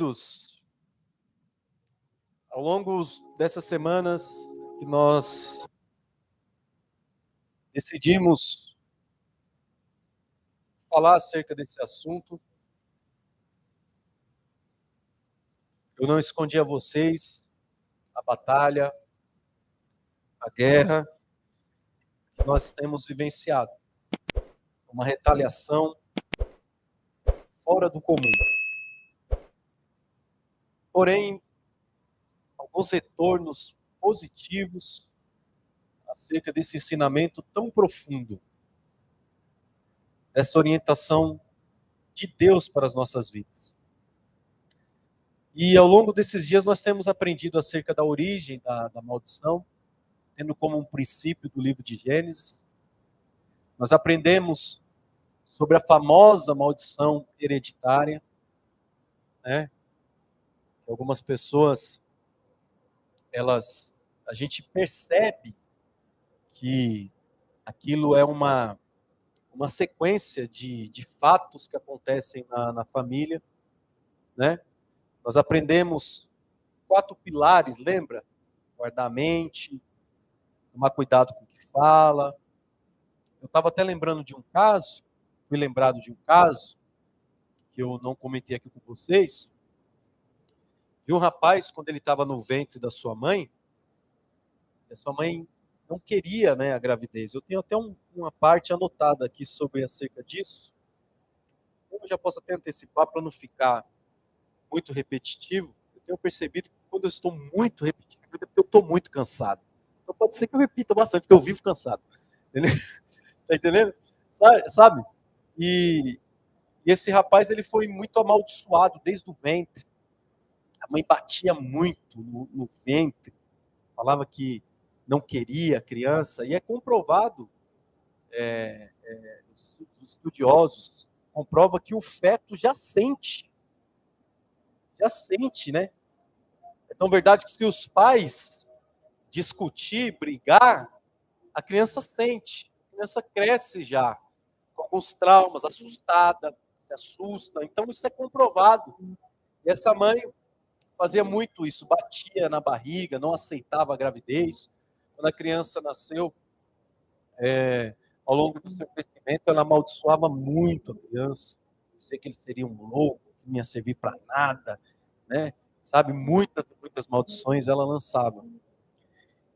Queridos, ao longo dessas semanas que nós decidimos falar acerca desse assunto, eu não escondi a vocês a batalha, a guerra que nós temos vivenciado, uma retaliação fora do comum. Porém, alguns retornos positivos acerca desse ensinamento tão profundo, dessa orientação de Deus para as nossas vidas. E ao longo desses dias nós temos aprendido acerca da origem da maldição, tendo como um princípio do livro de Gênesis. Nós aprendemos sobre a famosa maldição hereditária, né? Algumas pessoas, a gente percebe que aquilo é uma sequência de fatos que acontecem na família, né? Nós aprendemos 4 pilares, lembra? Guardar a mente, tomar cuidado com o que fala. Eu estava até lembrando de um caso, fui lembrado de um caso, que eu não comentei aqui com vocês, de um rapaz, quando ele estava no ventre da sua mãe, a sua mãe não queria, né, a gravidez. Eu tenho até uma parte anotada aqui sobre acerca disso. Eu já posso até antecipar para não ficar muito repetitivo. Eu tenho percebido que quando eu estou muito repetitivo, é porque eu estou muito cansado. Então pode ser que eu repita bastante, porque eu vivo cansado. Entendeu? Tá entendendo? Sabe? E esse rapaz, ele foi muito amaldiçoado desde o ventre. A mãe batia muito no ventre, falava que não queria a criança, e é comprovado, os estudiosos comprovam que o feto já sente, né? É tão verdade que se os pais discutir, brigar, a criança sente, a criança cresce já, com alguns traumas, assustada, se assusta, então isso é comprovado. E essa mãe fazia muito isso, batia na barriga, não aceitava a gravidez. Quando a criança nasceu, ao longo do seu crescimento, ela amaldiçoava muito a criança, dizia que ele seria um louco, que não ia servir para nada, né? Sabe, muitas maldições ela lançava.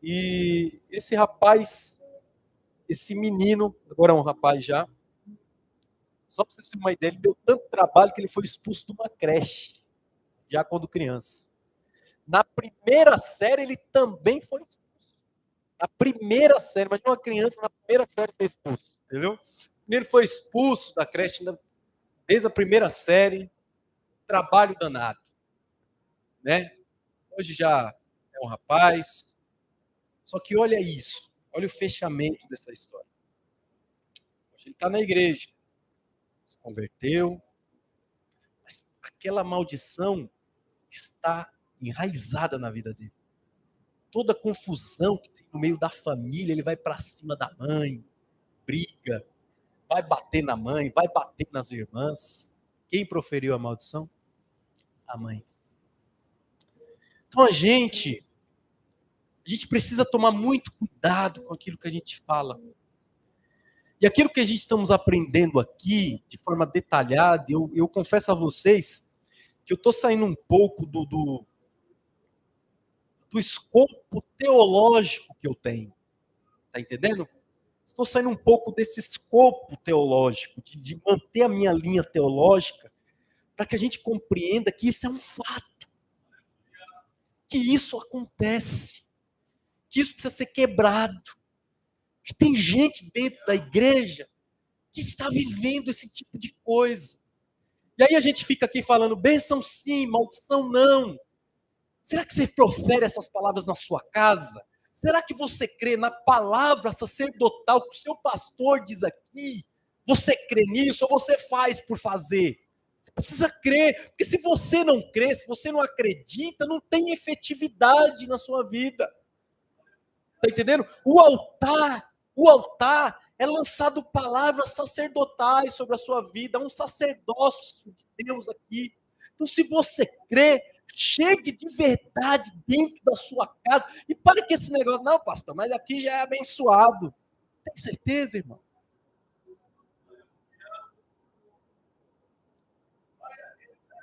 E esse rapaz, esse menino, agora é um rapaz já, só para vocês terem uma ideia, ele deu tanto trabalho que ele foi expulso de uma creche, já quando criança. Na primeira série, ele também foi expulso. Na primeira série, imagina uma criança na primeira série ser expulso, entendeu? Ele foi expulso da creche desde a primeira série, trabalho danado, né? Hoje já é um rapaz, só que olha isso, olha o fechamento dessa história. Hoje ele está na igreja, se converteu, mas aquela maldição está enraizada na vida dele. Toda confusão que tem no meio da família, ele vai para cima da mãe, briga, vai bater na mãe, vai bater nas irmãs. Quem proferiu a maldição? A mãe. Então a gente precisa tomar muito cuidado com aquilo que a gente fala. E aquilo que a gente estamos aprendendo aqui, de forma detalhada, eu confesso a vocês que eu estou saindo um pouco do escopo teológico que eu tenho. Está entendendo? Estou saindo um pouco desse escopo teológico, de manter a minha linha teológica, para que a gente compreenda que isso é um fato. Que isso acontece. Que isso precisa ser quebrado. Que tem gente dentro da igreja que está vivendo esse tipo de coisa. E aí a gente fica aqui falando, bênção sim, maldição não. Será que você profere essas palavras na sua casa? Será que você crê na palavra sacerdotal que o seu pastor diz aqui? Você crê nisso ou você faz por fazer? Você precisa crer, porque se você não crê, se você não acredita, não tem efetividade na sua vida. Está entendendo? O altar é lançado palavras sacerdotais sobre a sua vida, um sacerdócio de Deus aqui. Então, se você crê, chegue de verdade dentro da sua casa e pare com esse negócio. Não, pastor, mas aqui já é abençoado. Tem certeza, irmão?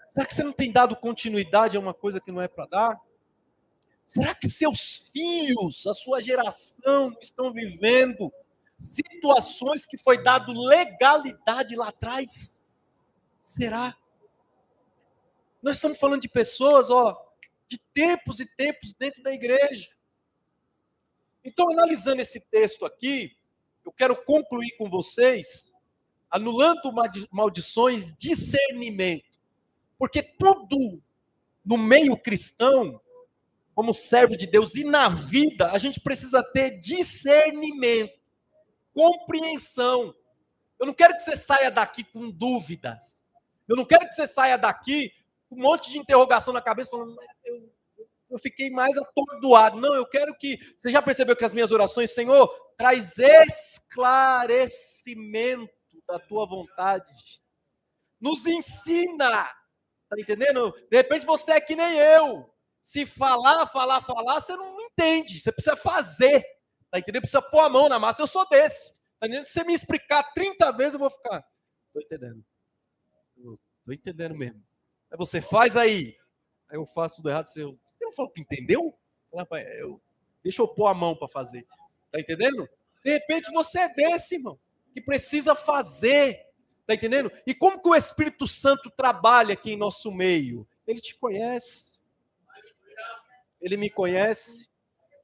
Será que você não tem dado continuidade a uma coisa que não é para dar? Será que seus filhos, a sua geração, não estão vivendo situações que foi dado legalidade lá atrás? Será? Nós estamos falando de pessoas, de tempos e tempos dentro da igreja. Então, analisando esse texto aqui, eu quero concluir com vocês, anulando maldições, discernimento. Porque tudo no meio cristão, como servo de Deus e na vida, a gente precisa ter discernimento, compreensão. Eu não quero que você saia daqui com dúvidas. Eu não quero que você saia daqui com um monte de interrogação na cabeça, falando, mas eu fiquei mais atordoado. Não, eu quero que... Você já percebeu que as minhas orações, Senhor, traz esclarecimento da tua vontade. Nos ensina. Tá entendendo? De repente você é que nem eu. Se falar, você não entende. Você precisa fazer. Tá entendendo? Precisa pôr a mão na massa. Eu sou desse. Tá entendendo? Se você me explicar 30 vezes, eu vou ficar. Tô entendendo. Tô entendendo mesmo. Aí você faz aí. Aí eu faço tudo errado. Você não falou que entendeu? Deixa eu pôr a mão para fazer. Tá entendendo? De repente você é desse, irmão. Que precisa fazer. Tá entendendo? E como que o Espírito Santo trabalha aqui em nosso meio? Ele te conhece. Ele me conhece.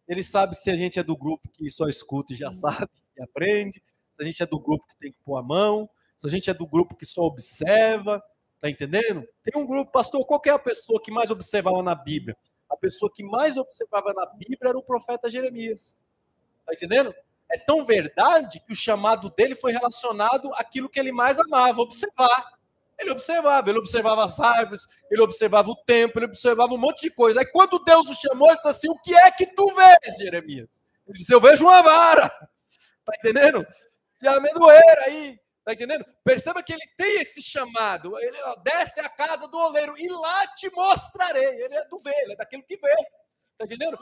Ele sabe se a gente é do grupo que só escuta e já sabe e aprende. Se a gente é do grupo que tem que pôr a mão. Se a gente é do grupo que só observa. Tá entendendo? Tem um grupo, pastor, qual que é a pessoa que mais observava na Bíblia? A pessoa que mais observava na Bíblia era o profeta Jeremias. Tá entendendo? É tão verdade que o chamado dele foi relacionado àquilo que ele mais amava, observar. Ele observava as árvores, ele observava o templo, ele observava um monte de coisa. Aí quando Deus o chamou, ele disse assim, o que é que tu vês, Jeremias? Ele disse, eu vejo uma vara. Tá entendendo? De amendoeira aí. Tá entendendo? Perceba que ele tem esse chamado. Ele desce à casa do oleiro e lá te mostrarei. Ele é do ver, ele é daquilo que vê. Tá entendendo? O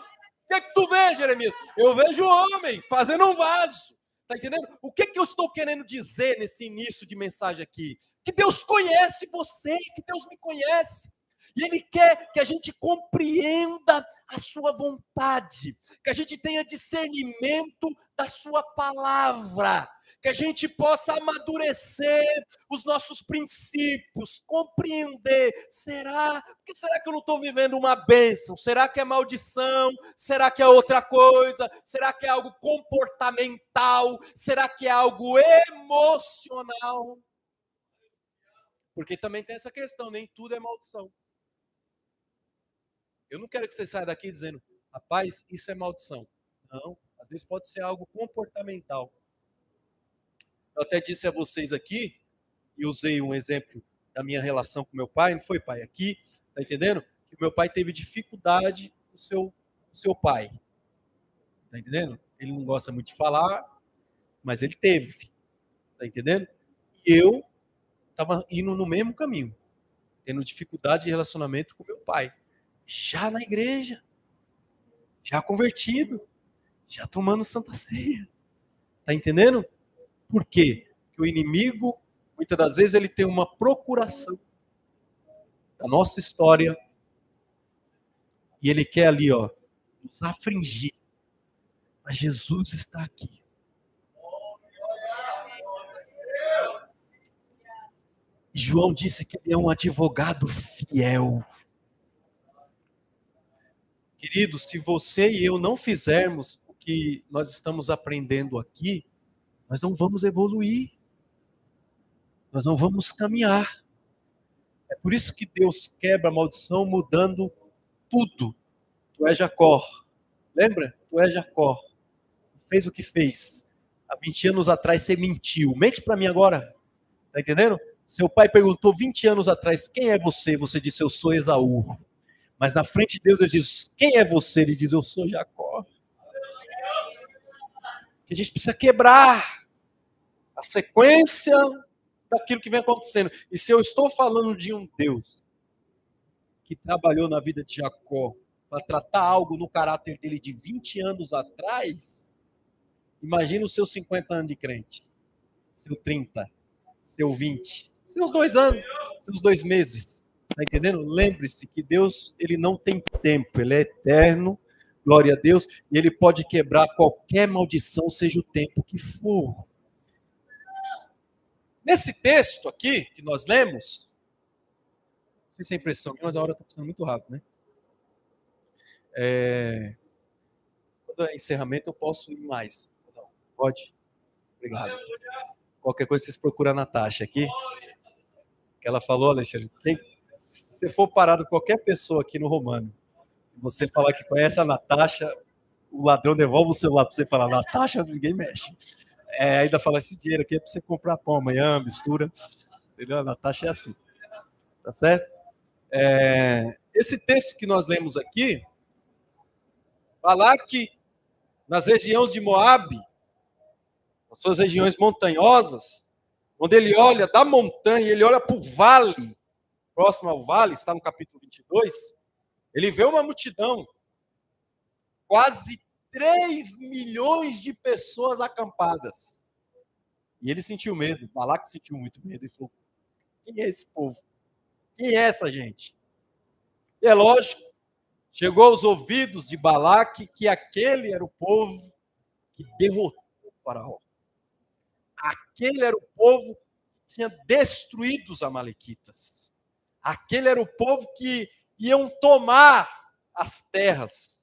que é que tu vê, Jeremias? Eu vejo um homem fazendo um vaso. Tá entendendo? O que eu estou querendo dizer nesse início de mensagem aqui? Que Deus conhece você, que Deus me conhece. E Ele quer que a gente compreenda a sua vontade, que a gente tenha discernimento da sua palavra, que a gente possa amadurecer os nossos princípios, compreender, por que será que eu não estou vivendo uma bênção? Será que é maldição? Será que é outra coisa? Será que é algo comportamental? Será que é algo emocional? Porque também tem essa questão, nem tudo é maldição. Eu não quero que você saia daqui dizendo, rapaz, isso é maldição. Não, às vezes pode ser algo comportamental. Eu até disse a vocês aqui, e usei um exemplo da minha relação com meu pai, não foi, pai? Aqui, tá entendendo? Que meu pai teve dificuldade com o seu pai. Tá entendendo? Ele não gosta muito de falar, mas ele teve. Tá entendendo? E eu estava indo no mesmo caminho, tendo dificuldade de relacionamento com meu pai. Já na igreja, já convertido, já tomando Santa Ceia. Tá entendendo? Por quê? Porque o inimigo, muitas das vezes, ele tem uma procuração da nossa história e ele quer ali, nos afligir. Mas Jesus está aqui. E João disse que ele é um advogado fiel. Queridos, se você e eu não fizermos o que nós estamos aprendendo aqui, nós não vamos evoluir. Nós não vamos caminhar. É por isso que Deus quebra a maldição mudando tudo. Tu és Jacó. Lembra? Tu és Jacó. Tu fez o que fez. Há 20 anos atrás você mentiu. Mente para mim agora. Tá entendendo? Seu pai perguntou 20 anos atrás, quem é você? Você disse, eu sou Esaú. Mas na frente de Deus, ele diz, quem é você? Ele diz, eu sou Jacó. A gente precisa quebrar a sequência daquilo que vem acontecendo. E se eu estou falando de um Deus que trabalhou na vida de Jacó para tratar algo no caráter dele de 20 anos atrás, imagina os seus 50 anos de crente, seu 30, seu 20, seus 2 anos, seus 2 meses. Está entendendo? Lembre-se que Deus, ele não tem tempo, ele é eterno, glória a Deus, e ele pode quebrar qualquer maldição, seja o tempo que for. Nesse texto aqui, que nós lemos, não sei se é impressão, mas a hora está passando muito rápido, né? Quando é encerramento, eu posso ir mais. Não, pode? Obrigado. Qualquer coisa, vocês procuram a Natasha aqui. Que ela falou, Alexandre, se você for parado qualquer pessoa aqui no Romano, você falar que conhece a Natasha, o ladrão devolve o celular para você falar, Natasha, ninguém mexe. Ainda fala, esse dinheiro aqui é para você comprar pão amanhã, mistura. Entendeu? A Natasha é assim. Tá certo? Esse texto que nós lemos aqui, Balaque, nas regiões de Moabe, nas suas regiões montanhosas, onde ele olha da montanha, ele olha para o vale, próximo ao vale, está no capítulo 22, ele vê uma multidão, quase 3 milhões de pessoas acampadas. E ele sentiu medo, Balaque sentiu muito medo, e falou, quem é esse povo? Quem é essa gente? E é lógico, chegou aos ouvidos de Balaque que aquele era o povo que derrotou o faraó. Aquele era o povo que tinha destruído os amalequitas. Aquele era o povo que iam tomar as terras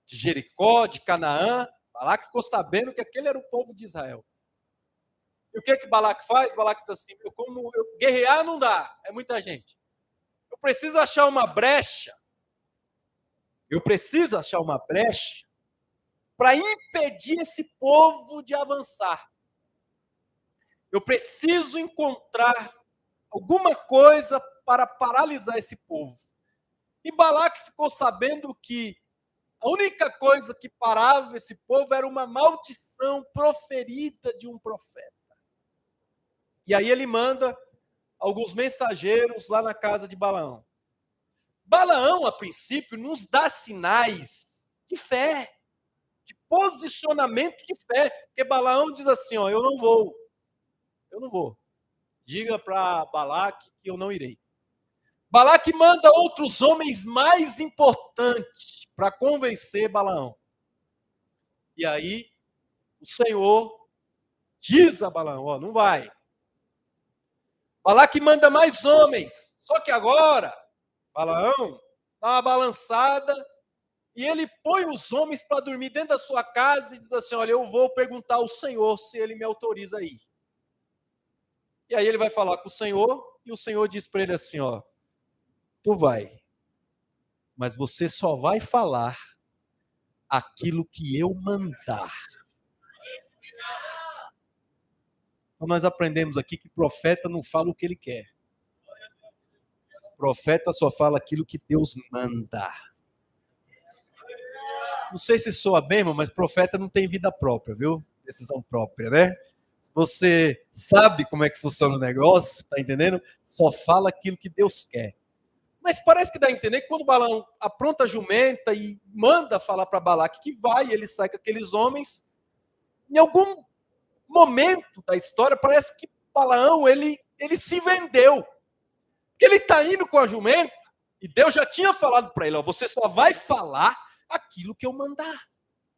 de Jericó, de Canaã. Balaque ficou sabendo que aquele era o povo de Israel. E o que Balaque faz? Balaque diz assim, guerrear não dá, é muita gente. Eu preciso achar uma brecha. Eu preciso achar uma brecha para impedir esse povo de avançar. Eu preciso encontrar alguma coisa para paralisar esse povo. E Balaque ficou sabendo que a única coisa que parava esse povo era uma maldição proferida de um profeta. E aí ele manda alguns mensageiros lá na casa de Balaão. Balaão, a princípio, nos dá sinais de fé, de posicionamento de fé. Porque Balaão diz assim, ó, eu não vou. Diga para Balaque que eu não irei. Balaque manda outros homens mais importantes para convencer Balaão. E aí, o Senhor diz a Balaão, ó, não vai. Balaque manda mais homens. Só que agora, Balaão dá uma balançada e ele põe os homens para dormir dentro da sua casa e diz assim, olha, eu vou perguntar ao Senhor se ele me autoriza a ir. E aí ele vai falar com o Senhor e o Senhor diz para ele assim, ó, tu vai, mas você só vai falar aquilo que eu mandar. Então nós aprendemos aqui que profeta não fala o que ele quer. Profeta só fala aquilo que Deus manda. Não sei se soa bem, irmão, mas profeta não tem vida própria, viu? Decisão própria, né? Se você sabe como é que funciona o negócio, tá entendendo? Só fala aquilo que Deus quer. Mas parece que dá a entender que quando Balaão apronta a jumenta e manda falar para Balaque que vai, ele sai com aqueles homens, em algum momento da história, parece que Balaão, ele se vendeu. Porque ele está indo com a jumenta, e Deus já tinha falado para ele, ó, você só vai falar aquilo que eu mandar.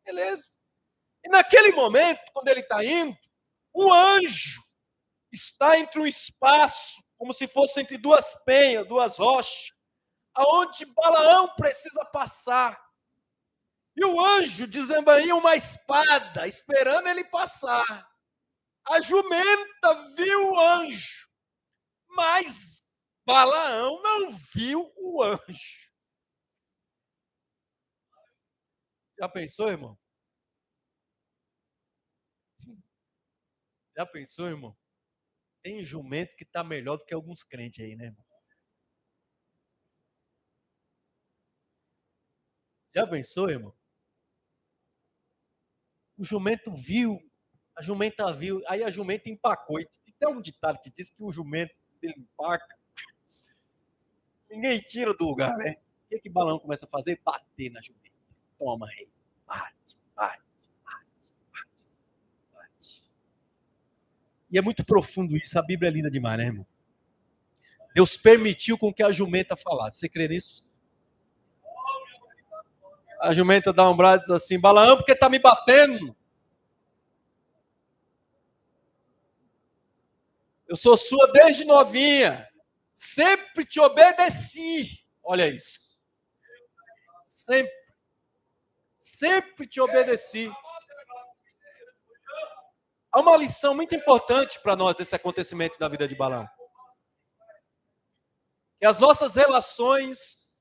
Beleza. E naquele momento, quando ele está indo, um anjo está entre um espaço, como se fosse entre duas penhas, duas rochas, aonde Balaão precisa passar. E o anjo desembainha uma espada, esperando ele passar. A jumenta viu o anjo, mas Balaão não viu o anjo. Já pensou, irmão? Já pensou, irmão? Tem jumento que está melhor do que alguns crentes aí, né, irmão? Já pensou, irmão? O jumento viu, a jumenta viu, aí a jumenta empacou. E tem um ditado que diz que o jumento ele empaca. Ninguém tira do lugar, né? O que Balaão começa a fazer? Bater na jumenta. Toma, rei. Bate, bate, bate, bate, bate. E é muito profundo isso. A Bíblia é linda demais, né, irmão? Deus permitiu com que a jumenta falasse. Você crê nisso? A jumenta dá um brado e diz assim: Balaão, por que tá me batendo? Eu sou sua desde novinha. Sempre te obedeci. Olha isso. Sempre, sempre te obedeci. Há uma lição muito importante para nós desse acontecimento da vida de Balaão. Que as nossas relações,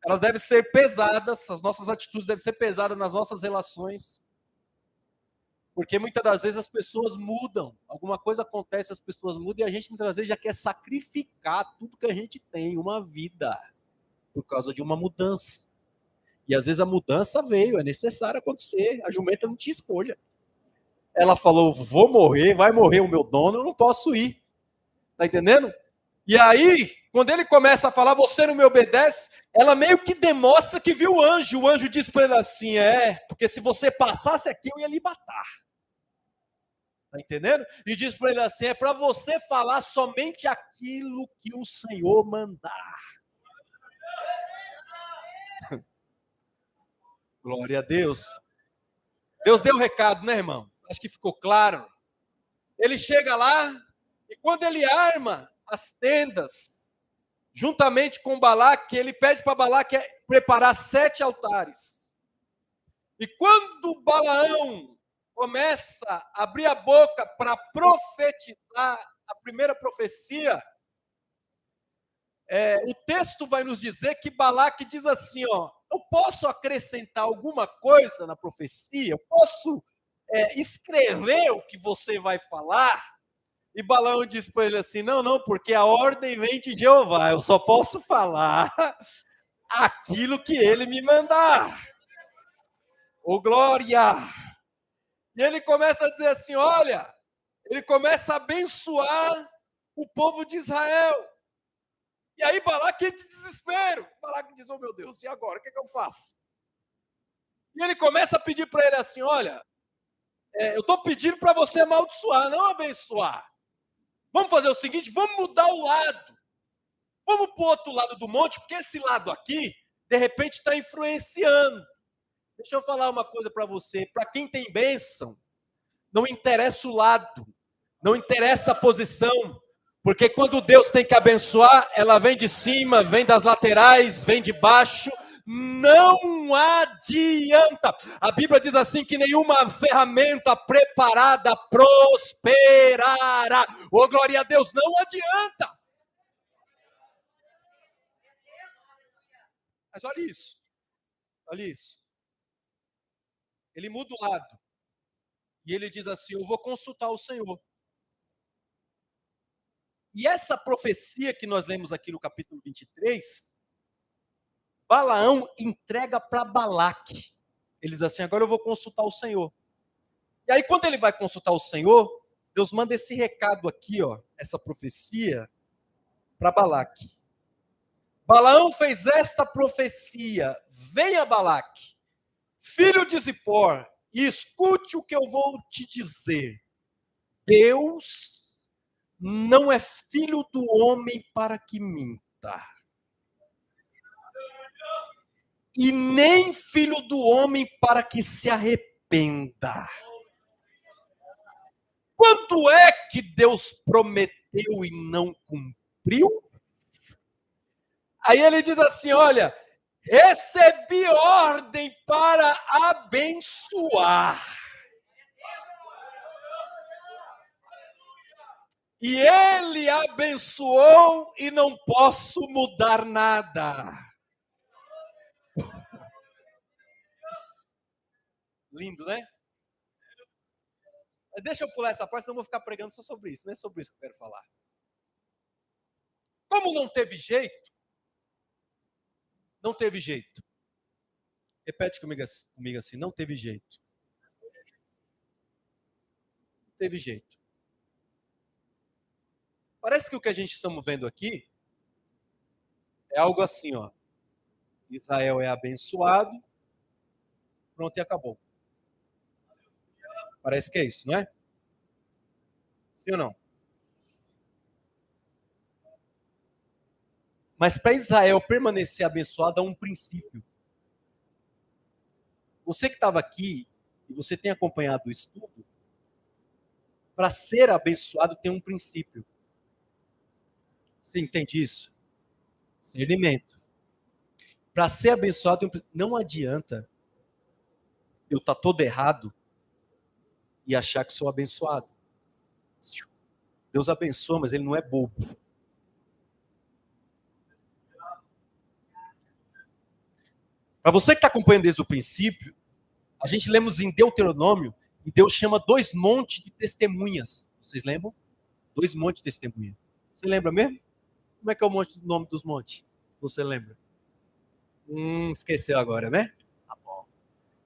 elas devem ser pesadas, as nossas atitudes devem ser pesadas nas nossas relações. Porque muitas das vezes as pessoas mudam, alguma coisa acontece, as pessoas mudam e a gente muitas das vezes já quer sacrificar tudo que a gente tem, uma vida, por causa de uma mudança. E às vezes a mudança veio, é necessário acontecer, a jumenta não tinha escolha. Ela falou, vou morrer, vai morrer o meu dono, eu não posso ir. Tá entendendo? E aí, quando ele começa a falar, você não me obedece, ela meio que demonstra que viu o anjo. O anjo diz para ele assim, porque se você passasse aqui, eu ia lhe matar. Tá entendendo? E diz para ele assim, é para você falar somente aquilo que o Senhor mandar. Glória a Deus. Deus deu o recado, né, irmão? Acho que ficou claro. Ele chega lá, e quando ele arma as tendas, juntamente com Balaque, ele pede para Balaque preparar 7 altares. E quando Balaão começa a abrir a boca para profetizar a primeira profecia, o texto vai nos dizer que Balaque diz assim, eu posso acrescentar alguma coisa na profecia? Eu posso escrever o que você vai falar? E Balaão diz para ele assim, não, porque a ordem vem de Jeová, eu só posso falar aquilo que ele me mandar. Ô glória! E ele começa a dizer assim, olha, ele começa a abençoar o povo de Israel. E aí Balaque entra em desespero. Balaque diz, oh meu Deus, e agora? O que eu faço? E ele começa a pedir para ele assim, olha, eu estou pedindo para você amaldiçoar, não abençoar. Vamos fazer o seguinte, vamos mudar o lado. Vamos para o outro lado do monte, porque esse lado aqui, de repente, está influenciando. Deixa eu falar uma coisa para você. Para quem tem bênção, não interessa o lado, não interessa a posição, porque quando Deus tem que abençoar, ela vem de cima, vem das laterais, vem de baixo, não adianta. A Bíblia diz assim que nenhuma ferramenta preparada prosperará. Oh, glória a Deus, não adianta. Mas olha isso, olha isso. Ele muda o lado. E ele diz assim, eu vou consultar o Senhor. E essa profecia que nós lemos aqui no capítulo 23, Balaão entrega para Balaque. Ele diz assim, agora eu vou consultar o Senhor. E aí quando ele vai consultar o Senhor, Deus manda esse recado aqui, essa profecia, para Balaque. Balaão fez esta profecia, venha Balaque, filho de Zippor, e escute o que eu vou te dizer. Deus não é filho do homem para que minta, e nem filho do homem para que se arrependa. Quando é que Deus prometeu e não cumpriu? Aí ele diz assim, olha, recebi ordem para abençoar. E ele abençoou e não posso mudar nada. Lindo, né? Deixa eu pular essa parte, senão eu vou ficar pregando só sobre isso. Não é sobre isso que eu quero falar. Como não teve jeito, não teve jeito. Repete comigo assim, não teve jeito. Não teve jeito. Parece que o que a gente estamos vendo aqui É algo assim, ó. Israel é abençoado, pronto e acabou. Parece que é isso, não é? Sim ou não? Mas para Israel permanecer abençoado há um princípio. Você que estava aqui e você tem acompanhado o estudo, para ser abençoado tem um princípio. Você entende isso? Discernimento. Para ser abençoado, não adianta eu estar todo errado e achar que sou abençoado. Deus abençoa, mas ele não é bobo. Para você que está acompanhando desde o princípio, a gente lemos em Deuteronômio e Deus chama 2 montes de testemunhas. Vocês lembram? 2 montes de testemunhas. Você lembra mesmo? Como é que é o nome dos montes? Se você lembra. Esqueceu agora, né? Tá bom.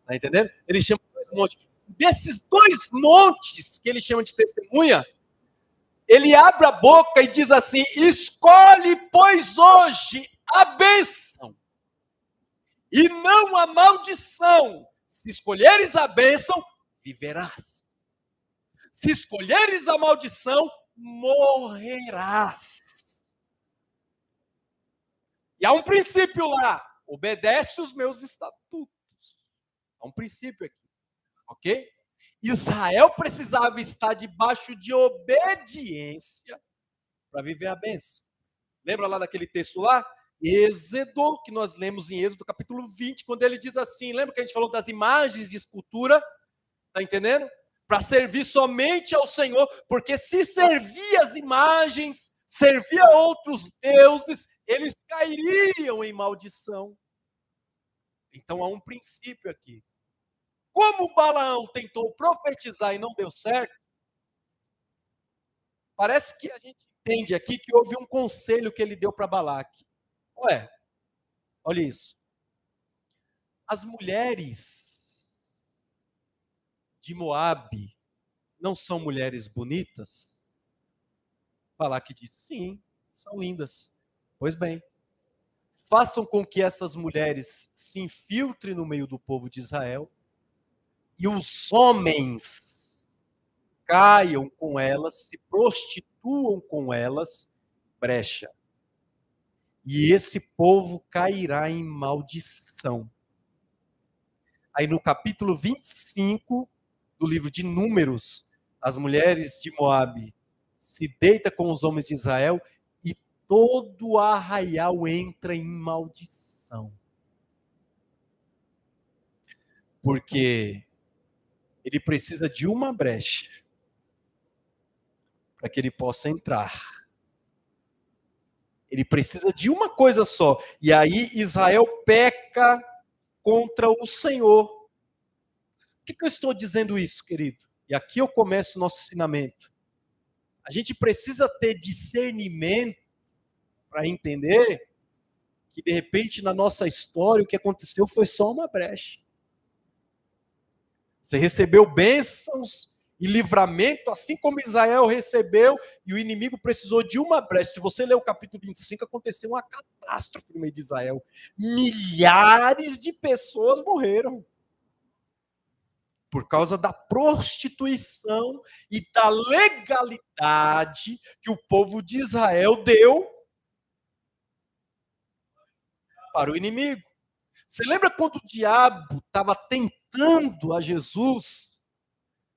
Tá entendendo? Ele chama 2 montes. Desses 2 montes que ele chama de testemunha, ele abre a boca e diz assim: escolhe, pois, hoje a bênção e não a maldição. Se escolheres a bênção, viverás. Se escolheres a maldição, morrerás. E há um princípio lá: obedece os meus estatutos. Há um princípio aqui, ok? Israel precisava estar debaixo de obediência para viver a bênção. Lembra lá daquele texto lá? Êxodo, que nós lemos em Êxodo capítulo 20, quando ele diz assim, lembra que a gente falou das imagens de escultura? Tá entendendo? Para servir somente ao Senhor, porque se servir as imagens, servir a outros deuses, eles cairiam em maldição. Então há um princípio aqui. Como Balaão tentou profetizar e não deu certo, parece que a gente entende aqui que houve um conselho que ele deu para Balaque. Ué, olha isso. As mulheres de Moabe não são mulheres bonitas? Balaque disse, sim, são lindas. Pois bem, façam com que essas mulheres se infiltrem no meio do povo de Israel e os homens caiam com elas, se prostituam com elas, brecha. E esse povo cairá em maldição. Aí no capítulo 25 do livro de Números, as mulheres de Moabe se deitam com os homens de Israel e todo o arraial entra em maldição. Porque ele precisa de uma brecha para que ele possa entrar. Ele precisa de uma coisa só. E aí Israel peca contra o Senhor. Por que eu estou dizendo isso, querido? E aqui eu começo o nosso ensinamento. A gente precisa ter discernimento para entender que, de repente, na nossa história, o que aconteceu foi só uma brecha. Você recebeu bênçãos e livramento, assim como Israel recebeu, e o inimigo precisou de uma brecha. Se você ler o capítulo 25, aconteceu uma catástrofe no meio de Israel. Milhares de pessoas morreram por causa da prostituição e da legalidade que o povo de Israel deu para o inimigo. Você lembra quando o diabo estava tentando a Jesus?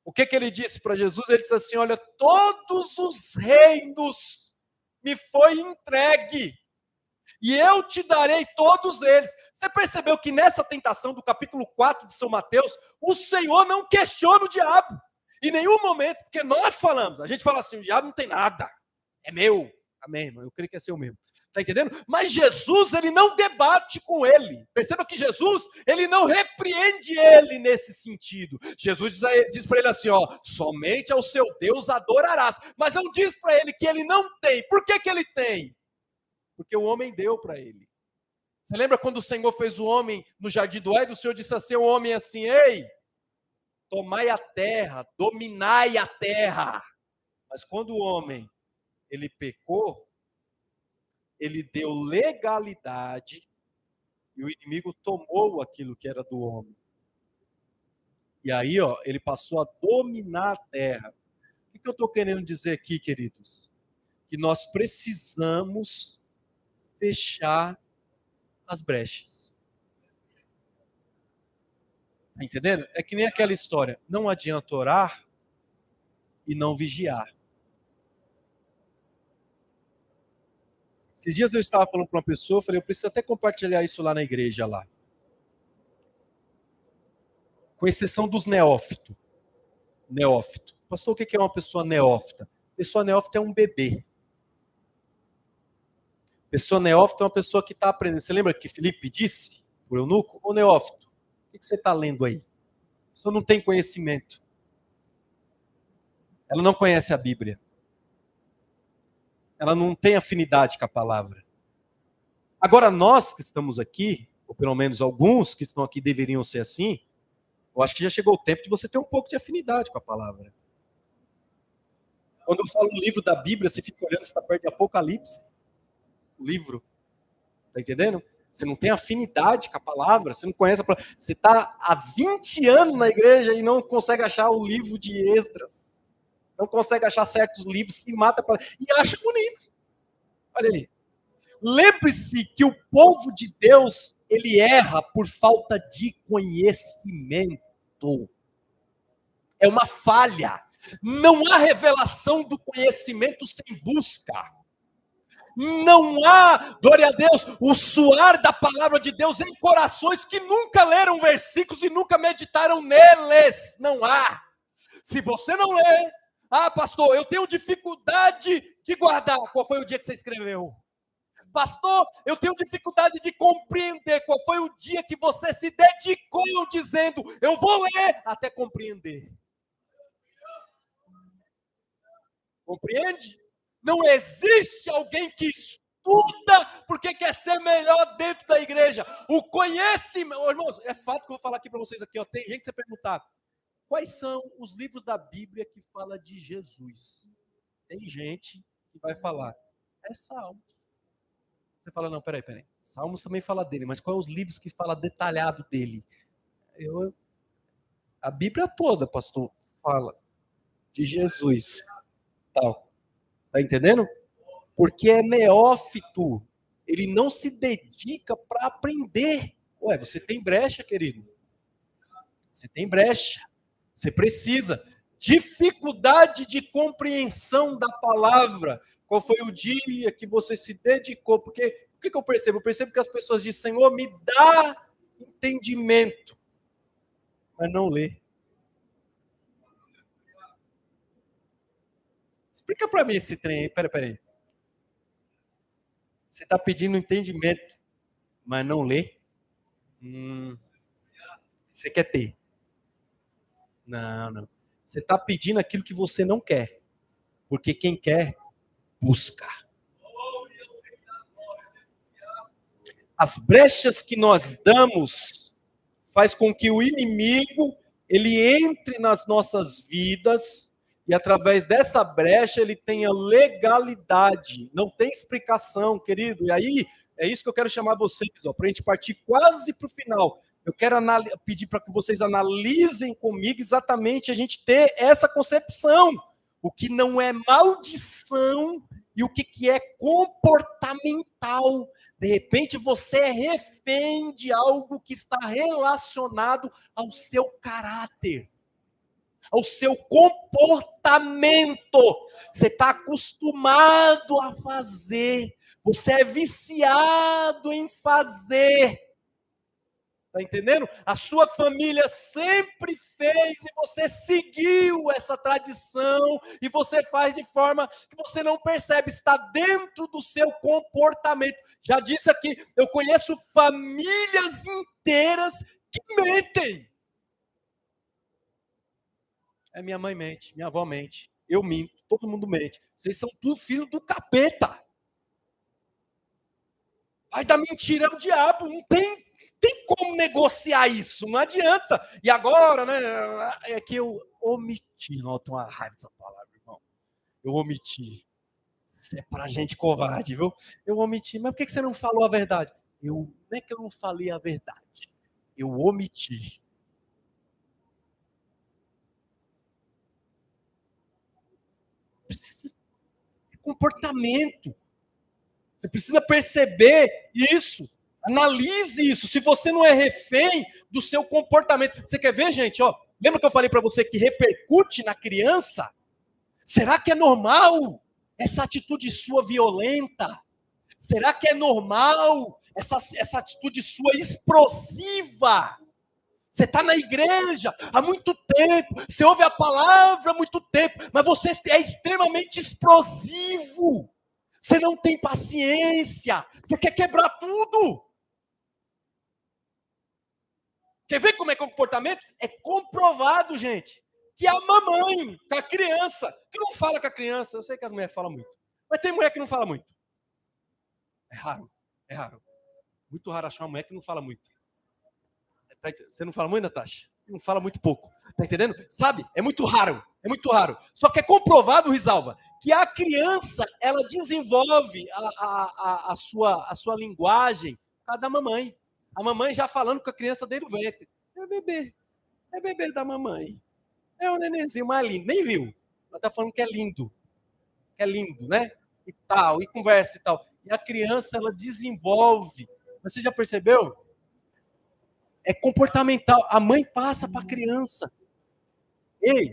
O que ele disse para Jesus? Ele disse assim, olha, todos os reinos me foi entregue, e eu te darei todos eles. Você percebeu que nessa tentação do capítulo 4 de São Mateus, o Senhor não questiona o diabo, em nenhum momento, porque nós falamos, a gente fala assim, o diabo não tem nada, é meu. Amém, irmão? Eu creio que é seu mesmo. Está entendendo? Mas Jesus, ele não debate com ele. Perceba que Jesus, ele não repreende ele nesse sentido. Jesus diz para ele assim, ó, somente ao seu Deus adorarás. Mas não diz para ele que ele não tem. Por que que ele tem? Porque o homem deu para ele. Você lembra quando o Senhor fez o homem no jardim do Éden? O Senhor disse assim, o homem assim, ei, tomai a terra, dominai a terra. Mas quando o homem, ele pecou, ele deu legalidade e o inimigo tomou aquilo que era do homem. E aí, ele passou a dominar a terra. O que eu estou querendo dizer aqui, queridos? Que nós precisamos fechar as brechas. Tá entendendo? É que nem aquela história. Não adianta orar e não vigiar. Esses dias eu estava falando para uma pessoa, eu falei, eu preciso até compartilhar isso lá na igreja lá. Com exceção dos neófitos. Neófito. Pastor, o que é uma pessoa neófita? Pessoa neófita é um bebê. Pessoa neófita é uma pessoa que está aprendendo. Você lembra que Filipe disse, o eunuco? Ô neófito, o que você está lendo aí? A pessoa não tem conhecimento. Ela não conhece a Bíblia. Ela não tem afinidade com a palavra. Agora, nós que estamos aqui, ou pelo menos alguns que estão aqui deveriam ser assim, eu acho que já chegou o tempo de você ter um pouco de afinidade com a palavra. Quando eu falo um livro da Bíblia, você fica olhando, você está perto de Apocalipse. O livro. Está entendendo? Você não tem afinidade com a palavra, você não conhece a palavra. Você está há 20 anos na igreja e não consegue achar o livro de Esdras. Não consegue achar certos livros, se mata e acha bonito. Olha aí. Lembre-se que o povo de Deus, ele erra por falta de conhecimento. É uma falha. Não há revelação do conhecimento sem busca. Não há, glória a Deus, o suar da palavra de Deus em corações que nunca leram versículos e nunca meditaram neles. Não há. Se você não lê, pastor, eu tenho dificuldade de guardar. Qual foi o dia que você escreveu? Pastor, eu tenho dificuldade de compreender. Qual foi o dia que você se dedicou dizendo, eu vou ler até compreender? Compreende? Não existe alguém que estuda porque quer ser melhor dentro da igreja. O conhecimento, irmãos, é fato que eu vou falar aqui para vocês aqui, tem gente que você perguntar, quais são os livros da Bíblia que fala de Jesus? Tem gente que vai falar, é Salmos. Você fala, não, peraí. Salmos também fala dele, mas quais os livros que fala detalhado dele? A Bíblia toda, pastor, fala de Jesus. Tal. Tá entendendo? Porque é neófito. Ele não se dedica para aprender. Ué, você tem brecha, querido. Você tem brecha. Você precisa. Dificuldade de compreensão da palavra. Qual foi o dia que você se dedicou? Porque o que eu percebo? Eu percebo que as pessoas dizem, Senhor, me dá entendimento. Mas não lê. Explica para mim esse trem aí. Peraí. Você está pedindo entendimento, mas não lê? Você quer ter? Não. Você está pedindo aquilo que você não quer. Porque quem quer, busca. As brechas que nós damos faz com que o inimigo ele entre nas nossas vidas e através dessa brecha ele tenha legalidade. Não tem explicação, querido. E aí, é isso que eu quero chamar vocês, para a gente partir quase para o final. Eu quero pedir para que vocês analisem comigo exatamente a gente ter essa concepção. O que não é maldição e o que é comportamental. De repente você é refém de algo que está relacionado ao seu caráter, ao seu comportamento. Você está acostumado a fazer, você é viciado em fazer. Está entendendo? A sua família sempre fez e você seguiu essa tradição e você faz de forma que você não percebe, está dentro do seu comportamento. Já disse aqui, eu conheço famílias inteiras que mentem. Minha mãe mente, minha avó mente, eu minto, todo mundo mente. Vocês são tudo filho do capeta. Pai da mentira é o diabo, não tem como negociar isso, não adianta. E agora, né, é que eu omiti, não, eu tenho uma raiva dessa palavra, irmão. Eu omiti. Isso é pra gente covarde, viu? Eu omiti. Mas por que você não falou a verdade? Não é que eu não falei a verdade. Eu omiti. Precisa de comportamento. Você precisa perceber isso. Analise isso. Se você não é refém do seu comportamento. Você quer ver, gente? Ó, lembra que eu falei para você que repercute na criança? Será que é normal essa atitude sua violenta? Será que é normal essa atitude sua explosiva? Você está na igreja há muito tempo, você ouve a palavra há muito tempo, mas você é extremamente explosivo. Você não tem paciência, você quer quebrar tudo. Quer ver como é que é o comportamento? É comprovado, gente, que a mamãe, com a criança, que não fala com a criança, eu sei que as mulheres falam muito, mas tem mulher que não fala muito. É raro, é raro. Muito raro achar uma mulher que não fala muito. Você não fala muito, Natasha? Você não fala muito pouco. Tá entendendo? Sabe? É muito raro. É muito raro. Só que é comprovado, Risalva, que a criança, ela desenvolve a sua linguagem por causa da mamãe. A mamãe já falando com a criança desde o ventre. É bebê. É bebê da mamãe. É um nenenzinho mais lindo. Nem viu. Ela tá falando que é lindo. Que é lindo, né? E tal. E conversa e tal. E a criança, ela desenvolve. Mas você já percebeu? É comportamental. A mãe passa para a criança. Ei,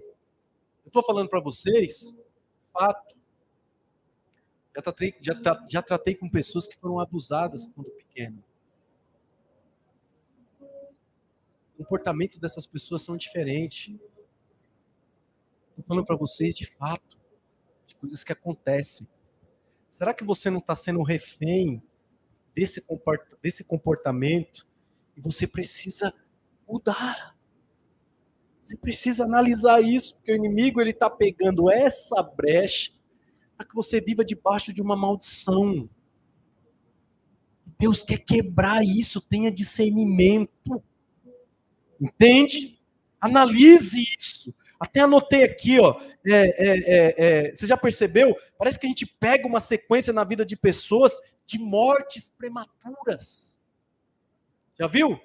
eu estou falando para vocês, fato. Já tratei com pessoas que foram abusadas quando pequeno. O comportamento dessas pessoas são diferentes. Estou falando para vocês de fato, de coisas que acontecem. Será que você não está sendo refém desse comportamento? E você precisa mudar. Você precisa analisar isso, porque o inimigo ele está pegando essa brecha para que você viva debaixo de uma maldição. Deus quer quebrar isso, tenha discernimento. Entende? Analise isso. Até anotei aqui, ó. Você já percebeu? Parece que a gente pega uma sequência na vida de pessoas de mortes prematuras. Já viu?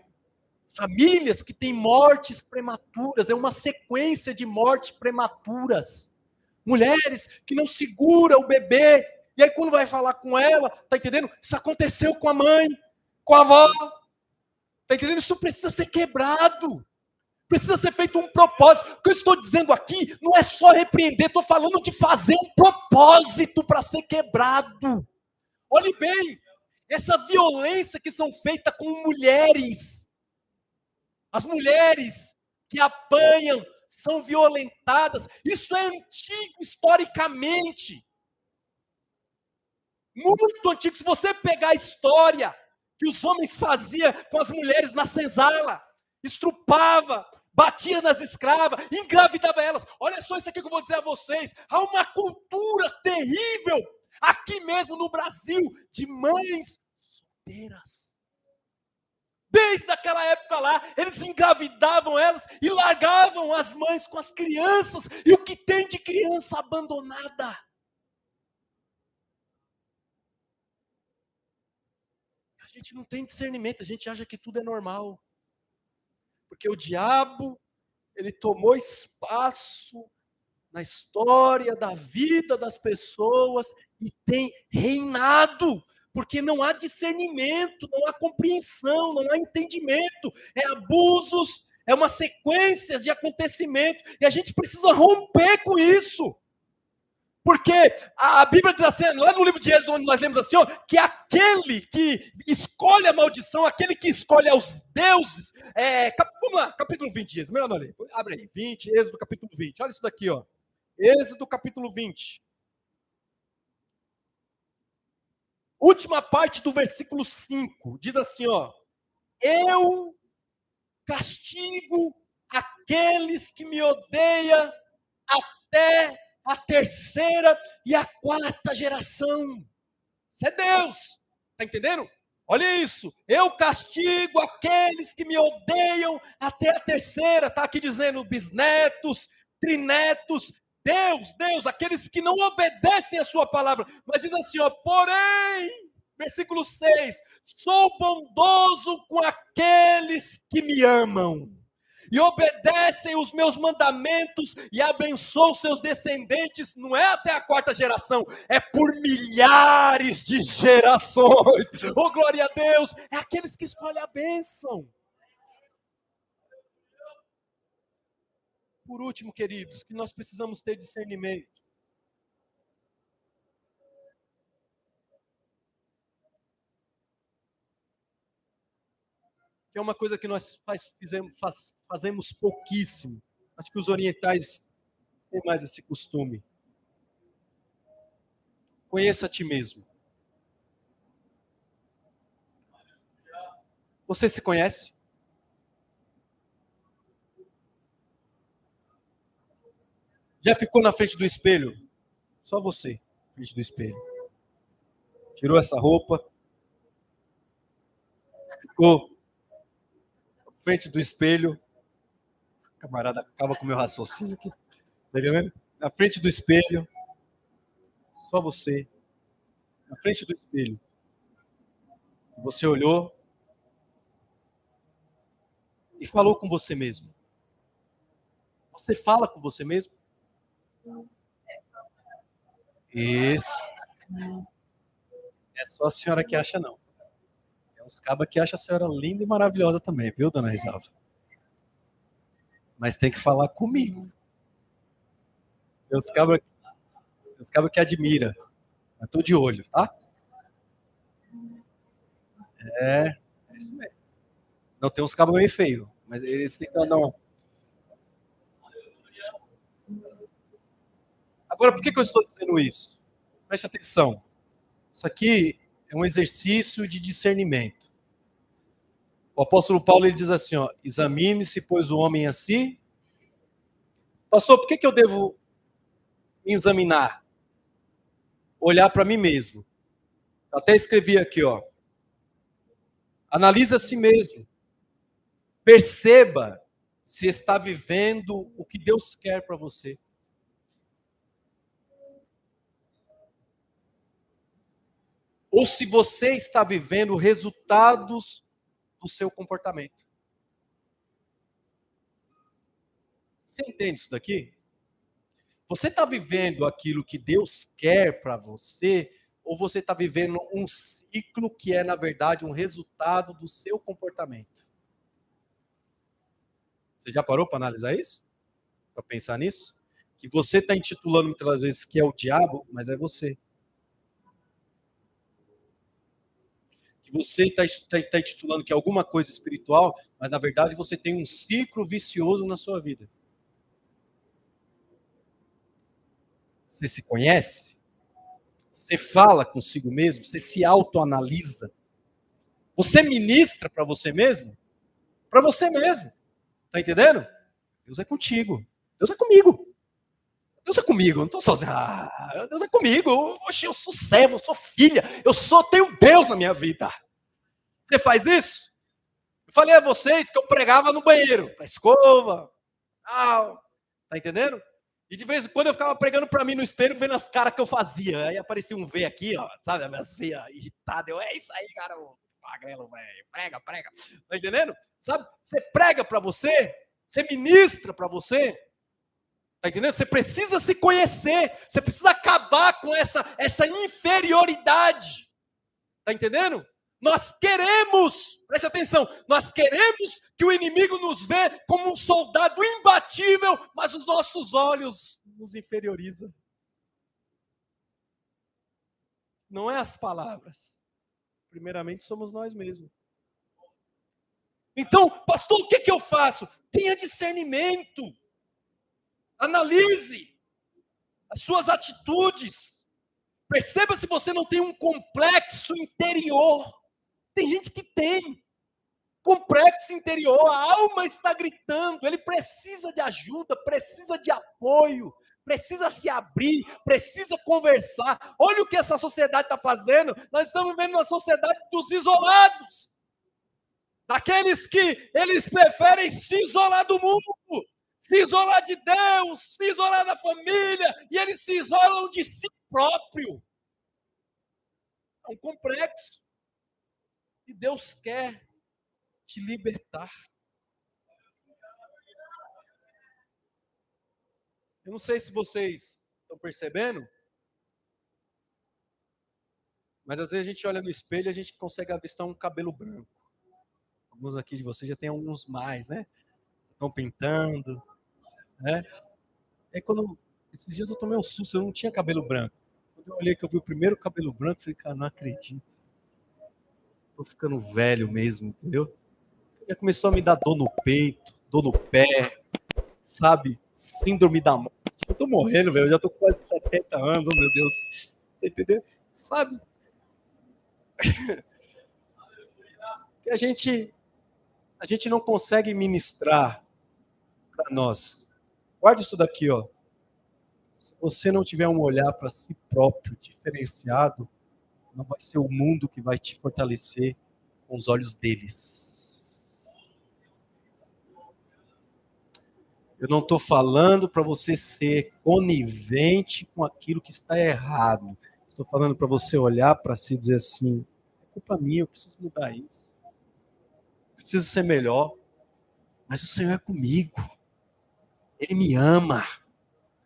Famílias que têm mortes prematuras, é uma sequência de mortes prematuras. Mulheres que não seguram o bebê, e aí quando vai falar com ela, tá entendendo? Isso aconteceu com a mãe, com a avó, tá entendendo? Isso precisa ser quebrado, precisa ser feito um propósito. O que eu estou dizendo aqui não é só repreender, estou falando de fazer um propósito para ser quebrado. Olhe bem, essa violência que são feitas com mulheres, as mulheres que apanham, são violentadas. Isso é antigo historicamente. Muito antigo. Se você pegar a história que os homens faziam com as mulheres na senzala, estrupava, batia nas escravas, engravidava elas. Olha só isso aqui que eu vou dizer a vocês. Há uma cultura terrível aqui mesmo no Brasil de mães solteiras. Desde aquela época lá, eles engravidavam elas e largavam as mães com as crianças. E o que tem de criança abandonada? A gente não tem discernimento, a gente acha que tudo é normal. Porque o diabo, ele tomou espaço na história da vida das pessoas e tem reinado. Porque não há discernimento, não há compreensão, não há entendimento. É abusos, é uma sequência de acontecimentos. E a gente precisa romper com isso. Porque a Bíblia diz assim, lá no livro de Êxodo, onde nós lemos assim, ó, que aquele que escolhe a maldição, aquele que escolhe aos deuses, vamos lá, capítulo 20, Êxodo, melhor não ler, abre aí, 20, Êxodo capítulo 20, olha isso daqui, ó. Êxodo capítulo 20. Última parte do versículo 5, diz assim, ó. Eu castigo aqueles que me odeiam até a terceira e a quarta geração. Isso é Deus. Está entendendo? Olha isso. Eu castigo aqueles que me odeiam até a terceira. Está aqui dizendo bisnetos, trinetos, Deus, aqueles que não obedecem a sua palavra, mas diz assim, ó, porém, versículo 6, sou bondoso com aqueles que me amam e obedecem os meus mandamentos e abençoam seus descendentes, não é até a quarta geração, é por milhares de gerações. Oh, glória a Deus, é aqueles que escolhem a bênção. Por último, queridos, que nós precisamos ter discernimento. Que é uma coisa que nós fazemos pouquíssimo. Acho que os orientais têm mais esse costume. Conheça a ti mesmo. Você se conhece? Já ficou na frente do espelho? Só você, na frente do espelho. Tirou essa roupa. Ficou na frente do espelho. Camarada, acaba com o meu raciocínio aqui. Tá vendo? Na frente do espelho. Só você. Na frente do espelho. Você olhou e falou com você mesmo. Você fala com você mesmo? Isso. É só a senhora que acha, não. Tem uns cabas que acham a senhora linda e maravilhosa também, viu, dona Risalva? Mas tem que falar comigo. Tem uns cabas que admira. Eu tô de olho, tá? É isso mesmo. Não, tem uns cabos meio feios, mas eles têm que dar uma... Agora, por que eu estou dizendo isso? Preste atenção. Isso aqui é um exercício de discernimento. O apóstolo Paulo ele diz assim, ó, examine-se, pois o homem é assim. Pastor, por que eu devo me examinar? Olhar para mim mesmo. Eu até escrevi aqui, ó. Analise a si mesmo. Perceba se está vivendo o que Deus quer para você. Ou se você está vivendo resultados do seu comportamento. Você entende isso daqui? Você está vivendo aquilo que Deus quer para você, ou você está vivendo um ciclo que é, na verdade, um resultado do seu comportamento? Você já parou para analisar isso? Para pensar nisso? Que você está intitulando muitas vezes que é o diabo, mas é você. Que você está intitulando que é alguma coisa espiritual, mas na verdade você tem um ciclo vicioso na sua vida. Você se conhece? Você fala consigo mesmo? Você se autoanalisa? Você ministra para você mesmo? Para você mesmo. Tá entendendo? Deus é contigo. Deus é comigo. Deus é comigo. Eu não estou sozinho. Deus é comigo. Oxe, eu sou servo, eu sou filha. Tenho Deus na minha vida. Você faz isso? Eu falei a vocês que eu pregava no banheiro. Para escova. Tal. Tá entendendo? E de vez em quando eu ficava pregando para mim no espelho, vendo as caras que eu fazia. Aí aparecia um V aqui, ó, sabe? As minhas veias irritadas. Eu, é isso aí, cara. Magrelo, velho. Prega. Tá entendendo? Sabe? Você prega para você, você ministra para você. Tá entendendo? Você precisa se conhecer. Você precisa acabar com essa inferioridade. Tá entendendo? Nós queremos, preste atenção, nós queremos que o inimigo nos vê como um soldado imbatível, mas os nossos olhos nos inferioriza. Não é as palavras. Primeiramente somos nós mesmos. Então, pastor, o que eu faço? Tenha discernimento. Analise as suas atitudes. Perceba se você não tem um complexo interior. Tem gente que tem complexo interior, a alma está gritando, ele precisa de ajuda, precisa de apoio, precisa se abrir, precisa conversar. Olha o que essa sociedade está fazendo. Nós estamos vivendo uma sociedade dos isolados, daqueles que eles preferem se isolar do mundo, se isolar de Deus, se isolar da família, e eles se isolam de si próprio. É um complexo. E Deus quer te libertar. Eu não sei se vocês estão percebendo, mas às vezes a gente olha no espelho e a gente consegue avistar um cabelo branco. Alguns aqui de vocês já tem alguns mais, né? Estão pintando, né? Esses dias eu tomei um susto, eu não tinha cabelo branco. Quando eu olhei que eu vi o primeiro cabelo branco, eu falei, cara, não acredito. Tô ficando velho mesmo, entendeu? Já começou a me dar dor no peito, dor no pé, sabe? Síndrome da morte. Eu tô morrendo, velho. Eu já tô com quase 70 anos, oh meu Deus. Entendeu? Sabe? Que a gente não consegue ministrar para nós. Guarde isso daqui, ó. Se você não tiver um olhar para si próprio, diferenciado, não vai ser o mundo que vai te fortalecer com os olhos deles. Eu não estou falando para você ser conivente com aquilo que está errado. Estou falando para você olhar para si e dizer assim, é culpa minha, eu preciso mudar isso. Preciso ser melhor. Mas o Senhor é comigo. Ele me ama.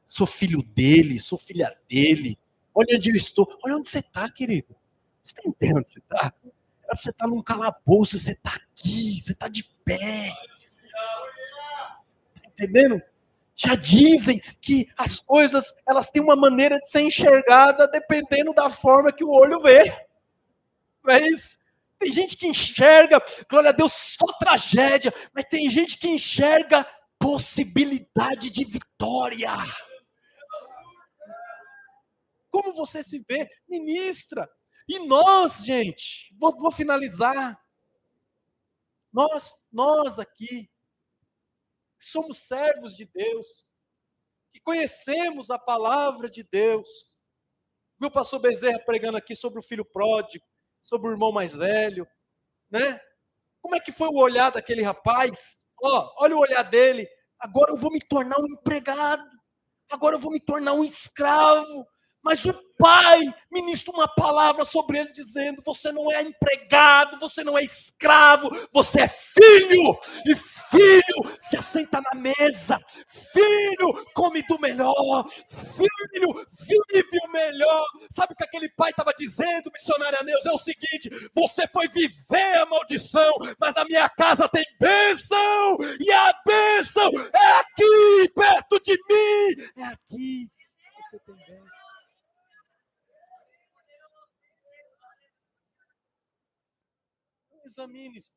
Sou filho dele, sou filha dele. Olha onde eu estou. Olha onde você está, querido. Você está entendendo onde você está? Era para você estar num calabouço, você está aqui, você está de pé. Está entendendo? Já dizem que as coisas, elas têm uma maneira de ser enxergada dependendo da forma que o olho vê. Não é isso? Tem gente que enxerga, glória a Deus, só tragédia, mas tem gente que enxerga possibilidade de vitória. Como você se vê? Ministra. E nós, gente, vou finalizar. Nós aqui, que somos servos de Deus, que conhecemos a palavra de Deus. Viu o pastor Bezerra pregando aqui sobre o filho pródigo, sobre o irmão mais velho, né? Como é que foi o olhar daquele rapaz? Olha o olhar dele. Agora eu vou me tornar um empregado. Agora eu vou me tornar um escravo. Mas o pai ministra uma palavra sobre ele dizendo, você não é empregado, você não é escravo, você é filho. E filho se assenta na mesa. Filho come do melhor. Filho vive o melhor. Sabe o que aquele pai estava dizendo, missionária Neuza? É o seguinte, você foi viver a maldição, mas na minha casa tem bênção. E a bênção é aqui, perto de mim. É aqui. Você tem bênção. Examine-se.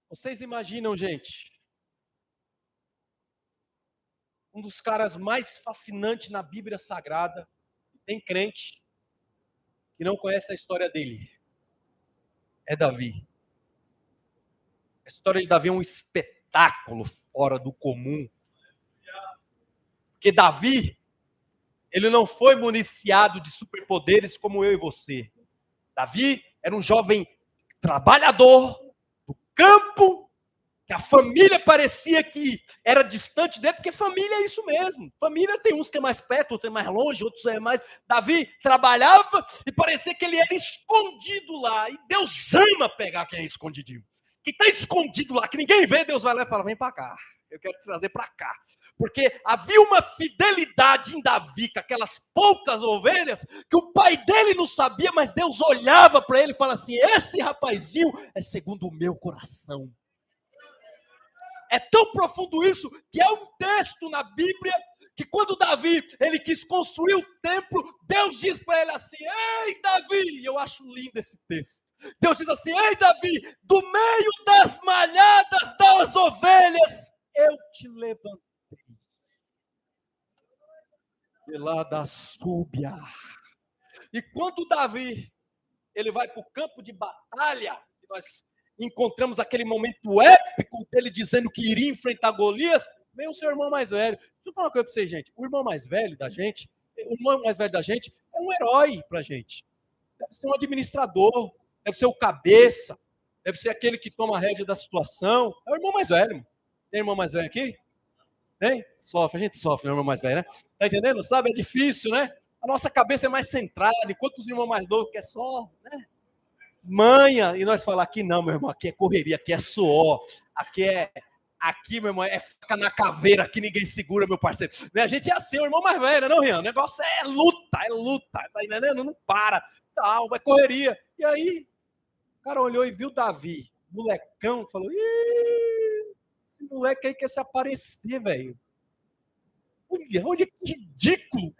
Vocês imaginam, gente, um dos caras mais fascinantes na Bíblia Sagrada, tem crente que não conhece a história dele, é Davi. A história de Davi é um espetáculo fora do comum. Porque Davi, ele não foi municiado de superpoderes como eu e você. Davi era um jovem trabalhador do campo, que a família parecia que era distante dele, porque família é isso mesmo. Família tem uns que é mais perto, outros é mais longe, outros é mais... Davi trabalhava e parecia que ele era escondido lá. E Deus ama pegar quem é escondidinho. Quem está escondido lá, que ninguém vê, Deus vai lá e fala, vem para cá. Eu quero te trazer para cá. Porque havia uma fidelidade em Davi, com aquelas poucas ovelhas, que o pai dele não sabia, mas Deus olhava para ele e falava assim, esse rapazinho é segundo o meu coração. É tão profundo isso, que é um texto na Bíblia, que quando Davi, ele quis construir o templo, Deus diz para ele assim, ei Davi, e eu acho lindo esse texto. Deus diz assim, ei Davi, do meio das malhadas das ovelhas, eu te levantei. De lá da súbia. E quando Davi, ele vai para o campo de batalha, nós encontramos aquele momento épico dele dizendo que iria enfrentar Golias, vem o seu irmão mais velho. Deixa eu falar uma coisa para vocês, gente. O irmão mais velho da gente é um herói para a gente. Deve ser um administrador, deve ser o cabeça, Deve ser aquele que toma a rédea da situação. É o irmão mais velho, irmão. Tem irmão mais velho aqui? Tem? Sofre, a gente sofre, né, irmão mais velho, né? Tá entendendo? Sabe? É difícil, né? A nossa cabeça é mais centrada, enquanto os irmãos mais novos querem só, né? Manha, e nós falamos aqui não, meu irmão, aqui é correria, aqui é suor, aqui, meu irmão, é faca na caveira, aqui ninguém segura, meu parceiro. Né? A gente é assim, o irmão mais velho, não, Rian? O negócio é luta, tá entendendo? Não para, tal, vai correria. E aí, o cara olhou e viu Davi, molecão, falou, ih, esse moleque aí quer se aparecer, velho. Olha que ridículo.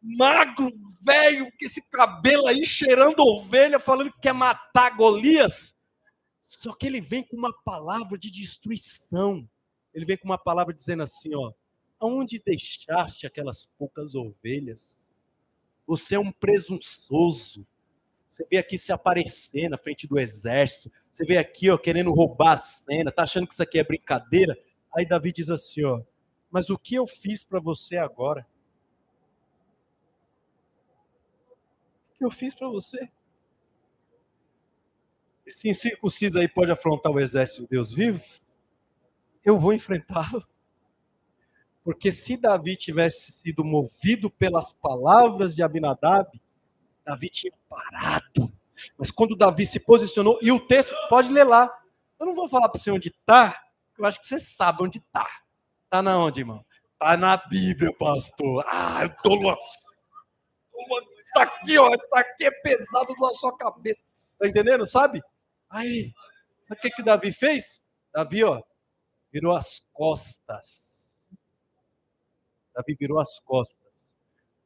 Magro, velho, com esse cabelo aí, cheirando ovelha, falando que quer matar Golias. Só que ele vem com uma palavra de destruição. Ele vem com uma palavra dizendo assim, ó, aonde deixaste aquelas poucas ovelhas? Você é um presunçoso. Você veio aqui se aparecer na frente do exército. Você veio aqui, ó, querendo roubar a cena. Tá achando que isso aqui é brincadeira? Aí Davi diz assim, ó, mas o que eu fiz para você agora? O que eu fiz para você? Esse incircunciso aí pode afrontar o exército de Deus vivo? Eu vou enfrentá-lo. Porque se Davi tivesse sido movido pelas palavras de Abinadab, Davi tinha parado. Mas quando Davi se posicionou, e o texto, pode ler lá. Eu não vou falar para você onde está, eu acho que você sabe onde está. Está na onde, irmão? Está na Bíblia, pastor. Ah, eu tô louco. Isso aqui, ó, isso aqui é pesado na sua cabeça. Tá entendendo, sabe? Aí, sabe o que Davi fez? Davi, ó, virou as costas. Davi virou as costas.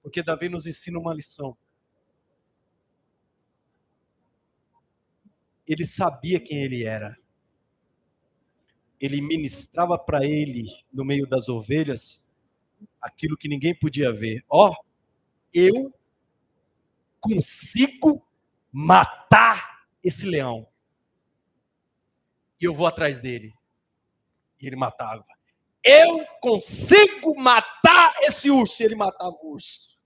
Porque Davi nos ensina uma lição. Ele sabia quem ele era. Ele ministrava para ele, no meio das ovelhas, aquilo que ninguém podia ver. Ó, eu consigo matar esse leão. E eu vou atrás dele. E ele matava. Eu consigo matar esse urso. E ele matava o urso.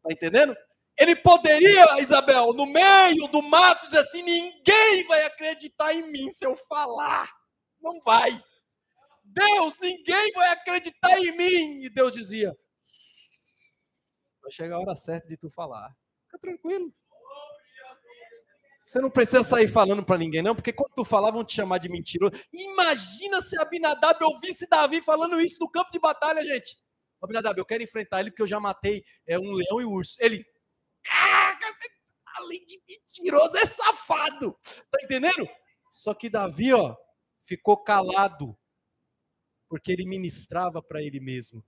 Tá entendendo? Ele poderia, Isabel, no meio do mato, dizer assim, ninguém vai acreditar em mim se eu falar. Não vai. Deus, ninguém vai acreditar em mim. E Deus dizia, vai chegar a hora certa de tu falar. Fica tranquilo. Você não precisa sair falando para ninguém, não, porque quando tu falar, vão te chamar de mentiroso. Imagina se Abinadab ouvisse Davi falando isso no campo de batalha, gente. Abinadab, eu quero enfrentar ele porque eu já matei um leão e um urso. Ele, além de mentiroso, é safado. Tá entendendo? Só que Davi, ó, ficou calado, porque ele ministrava para ele mesmo.